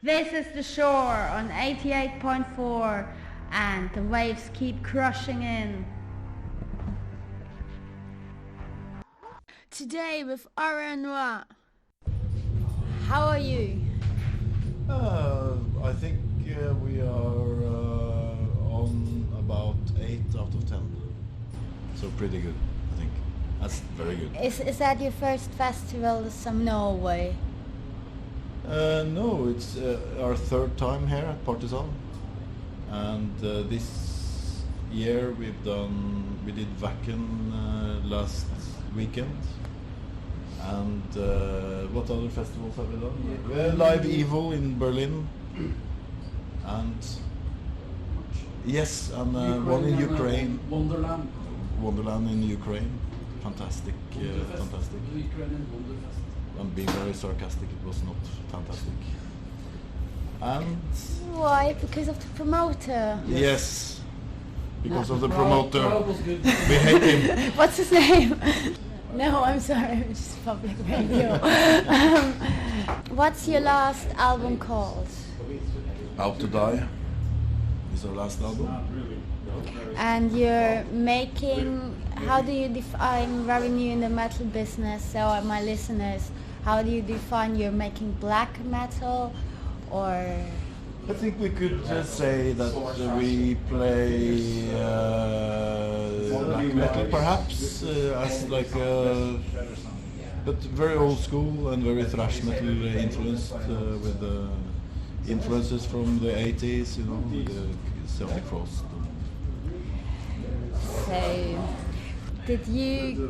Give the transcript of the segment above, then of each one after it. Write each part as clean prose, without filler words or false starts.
This is the shore on 88.4 and the waves keep crushing in. Today with Noir. How are you? I think we are on about 8 out of 10. So pretty good, I think. That's very good. Is that your first festival from Norway? No, it's our third time here at Partisan. And this year we did Wacken last weekend. And what other festivals have we done? Live Evil in Berlin. And yes, and one in Ukraine. Wonderland in Ukraine. Fantastic, fantastic. I'm being very sarcastic, it was not fantastic. And why? Because of the promoter? yes, because of the promoter. We hate him. What's his name? No, I'm sorry, it's just public radio. What's your last album called? Out to Die is our last album. And you're making, how do you define, very new in the metal business, so my listeners, how do you define you're making black metal, or? I think we could say that we play black metal perhaps, as like but very old school and very thrash metal influenced, with the influences from the 80s, you know, with the Celtic Frost. So, did you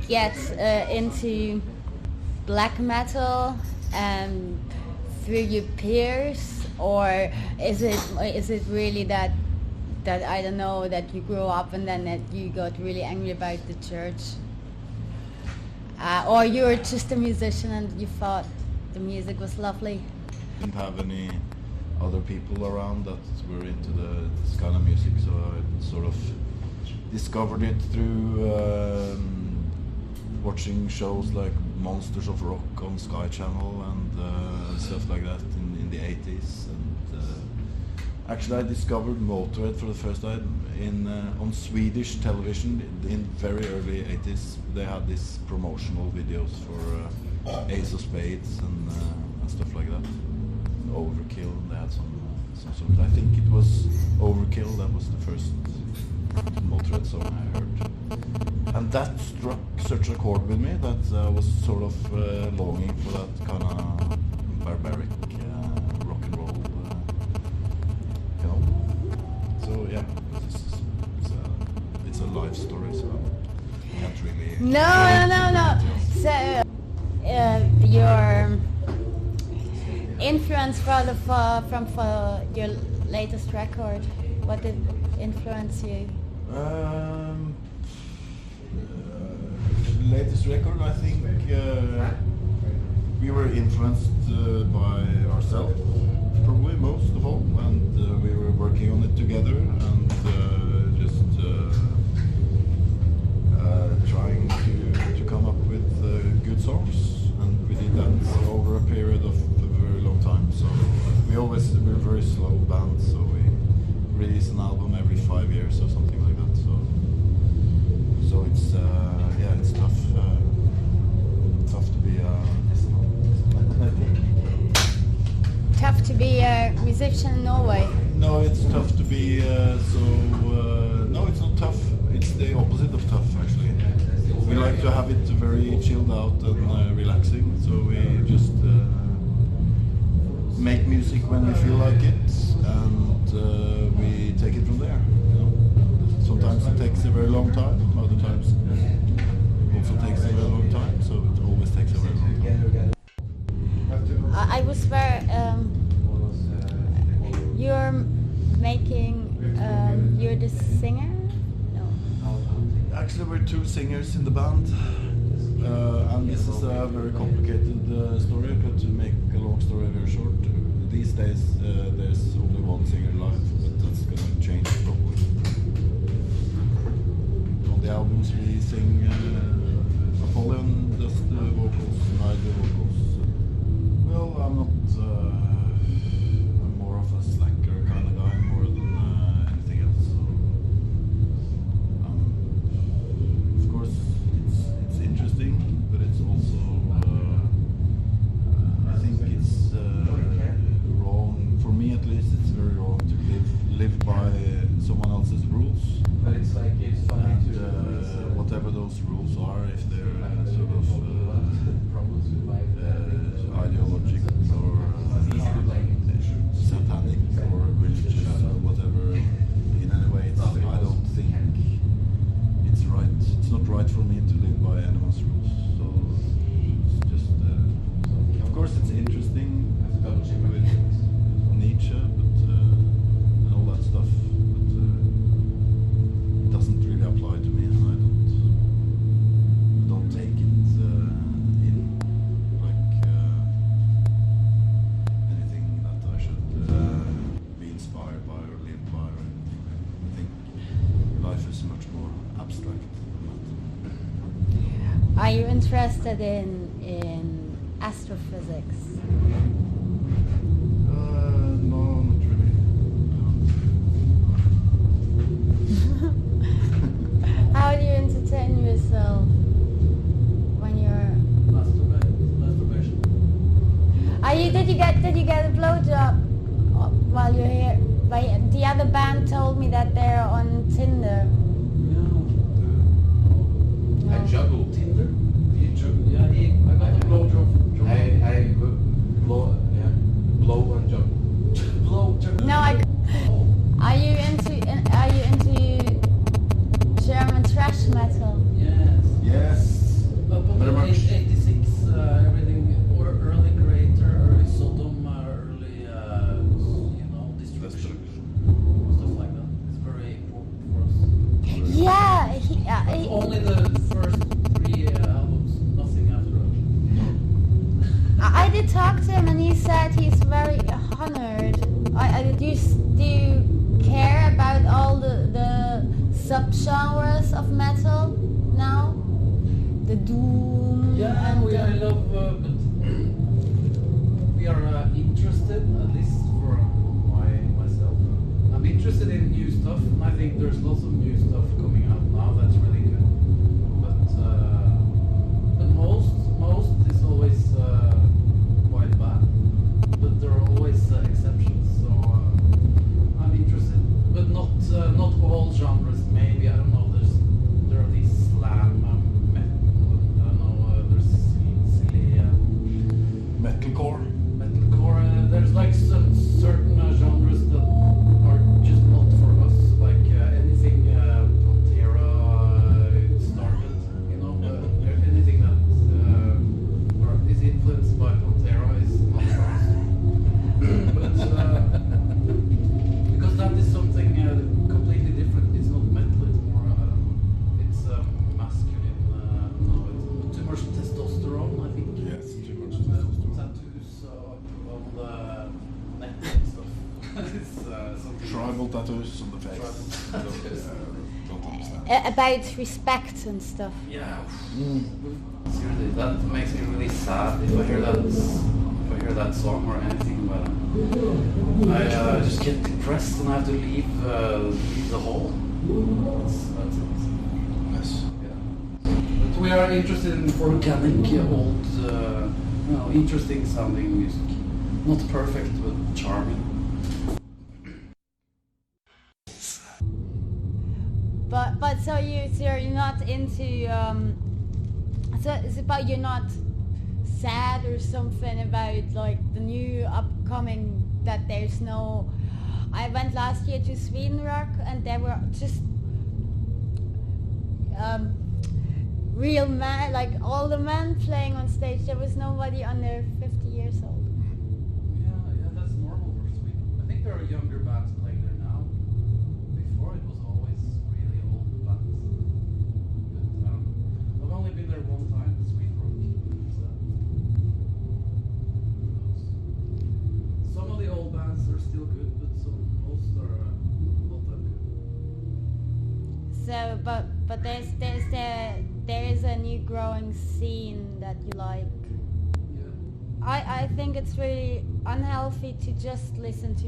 get into black metal through your peers, or is it really that I don't know, that you grew up and then that you got really angry about the church, or you were just a musician and you thought the music was lovely? Didn't have any other people around that were into this kind of music, so I sort of discovered it through watching shows like Monsters of Rock on Sky Channel and stuff like that in the 80s. And actually I discovered Motorhead for the first time on Swedish television in very early 80s. They had these promotional videos for Ace of Spades and stuff like that. Overkill, they had some sort of, I think it was Overkill, that was the first Motorhead song I heard. And that struck such a chord with me that I was sort of longing for that kind of barbaric rock and roll, you know. So yeah, it's a life story, so I can't really... No. So, your influence for your latest record, what did influence you? Latest record, I think we were influenced by ourselves, probably most of all, and we were working on it together and just trying to come up with good songs, and we did that over a period of a very long time. So we're a very slow band, so we release an album every 5 years or something like that. So it's it's tough to be Tough to be a musician in Norway? No, it's tough to be no, it's not tough. It's the opposite of tough, actually. We like to have it very chilled out and relaxing, so we just make music when we feel like it, and we take it from there. You know? Sometimes it takes a very long time, other times it also takes a very long time, so it always takes a very long time. I was very... you're making... you're the singer? No. Actually, we're two singers in the band, and this is a very complicated story, but to make a long story very short, these days there's only one singer live, but that's going to change probably. On the albums we sing, Apollyon does the vocals and I do vocals. Well, Well, I'm not. I'm more of a slacker kind of guy, more than anything else. So, of course, it's interesting, but it's also. I think it's wrong for me, at least. It's very wrong to live by someone else's rules. But it's like it's funny And to whatever those rules are, if they're sort of ideological or satanic or religious or whatever, in any way, I don't think it's right. It's not right for me to live by anyone's rules. So it's just, of course, it's interesting with Nietzsche, but and all that stuff. But it doesn't really apply to me, and I don't take it in like anything that I should be inspired by or live by or anything. I think life is much more abstract than that. Are you interested in astrophysics? No, not really. How do you entertain yourself when you're? masturbation. Did you get a blowjob while you're here? The other band told me that they're on Tinder. I juggle Tinder. You juggle? Yeah, I got a blowjob. I blow and juggle. Blow juggle. No, Are you into German thrash metal? Yes. Yes. But Very much. 86, everything, or early Creator, early Sodom, early, Destruction, stuff like that. It's very important for us. Yeah, But only the first 3 albums, nothing after that. I did talk to him and he said he's very honored. Do you care about all the subgenres of metal now? The doom Yeah, and I love, but we are interested, at least for myself. I'm interested in new stuff, and I think there's lots of new stuff coming out now that's really good. But most is always quite bad. But there are always exceptions, so I'm interested. But not all genres. Maybe I don't know. There are these slam metal. I don't know. There's silly Metalcore. metalcore. There's like some certain genres that are just not for us. Like anything Pantera started. You know, anything that or is influenced by Pantera is not for us. But because that is something completely different. It's not metal. It's more I don't know. It's masculine. No, it's too much testosterone. I think. Yes, too much testosterone. Tattoos on the neck and stuff. It's something. Tribal tattoos on the face. Tribal tattoos. Don't understand. about respect and stuff. Yeah. Seriously, that makes me really sad if I hear that song or anything about it. I just get depressed and I have to leave the hall. That's it. Yes. Yeah. But we are interested in organic, old, interesting sounding music. Not perfect, but charming. But so you're not into so it's about you're not sad or something about like the new upcoming that there's no. I went last year to Sweden Rock and there were just real men, like all the men playing on stage. There was nobody under 50 years old. Yeah, that's normal for Sweden. I think there are younger bands playing there now. Before it was always really old bands. But I've only been there one time, the Sweden Rock. Some of the old bands are still good, but most are not that good. So, but there is a new growing scene that you like. Yeah. I think it's really unhealthy to just listen to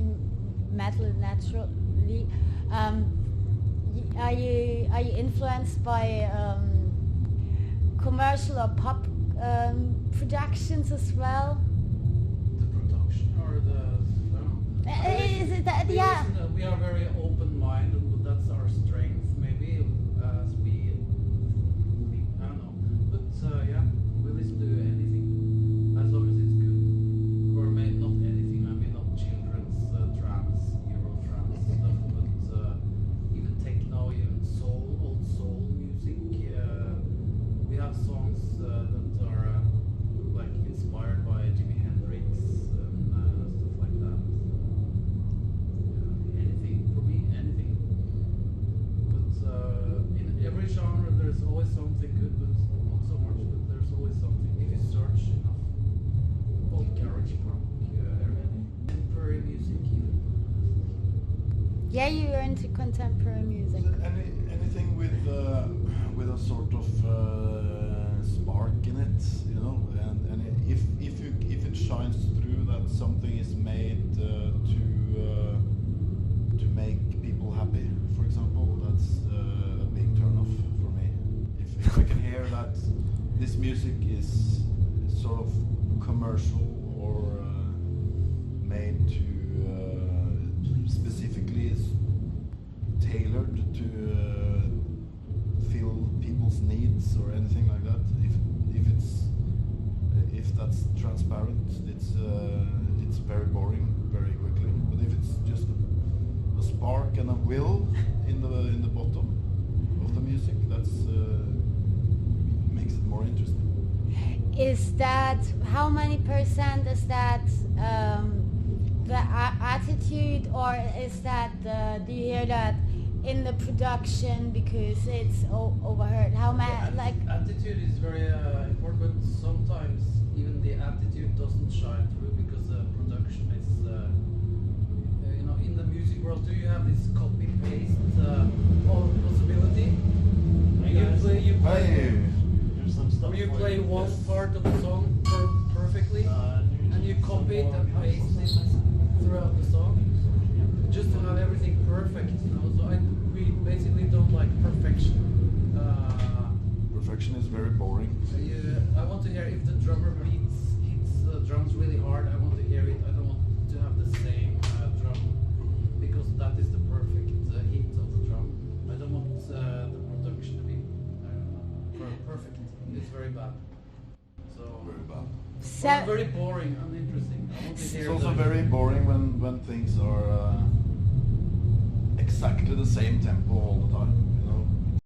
metal naturally. Are you influenced by commercial or pop productions as well? The production or the Is it that? Yeah. we are very open-minded, but that's our strength. Maybe as we I don't know, but yeah, we listen to anything as long as it's good. Or maybe not anything. I mean, not children's trance, Euro trance stuff, but even techno, even soul, old soul music. We have songs that are like inspired by Jimi Hendrix and stuff like that. Anything for me, anything. But in every genre, there's always something good, but not so much. But there's always something if you search enough. Old garage punk, contemporary music, even. Yeah, you're into contemporary music. Is there anything with a sort of spark in it, you know, and if it shines through that something is made to make people happy, for example, that's a big turn off for me. If I can hear that this music is sort of commercial or made to specifically tailored to fill people's needs or anything like that. If that's transparent, it's very boring very quickly. But if it's just a spark and a will in the bottom of the music, that's makes it more interesting. Is that how many percent is that the attitude, or is that do you hear that in the production because it's overheard? How many like Attitude is very important, but sometimes even the attitude doesn't shine through because the production is, you know, in the music world. Do you have this copy paste possibility? You play one part of the song perfectly, and you copy it and paste it throughout the song, just to have everything perfect. You know, so we basically don't like perfection. Perfection is very boring. I want to hear if the drummer hits the drums really hard. I want to hear it. I don't want to have the same drum because that is the perfect hit of the drum. I don't want the production to be perfect. It's very bad. So Very bad. or very boring, uninteresting. I want to hear It's also the- very boring when things are exactly the same tempo all the time. You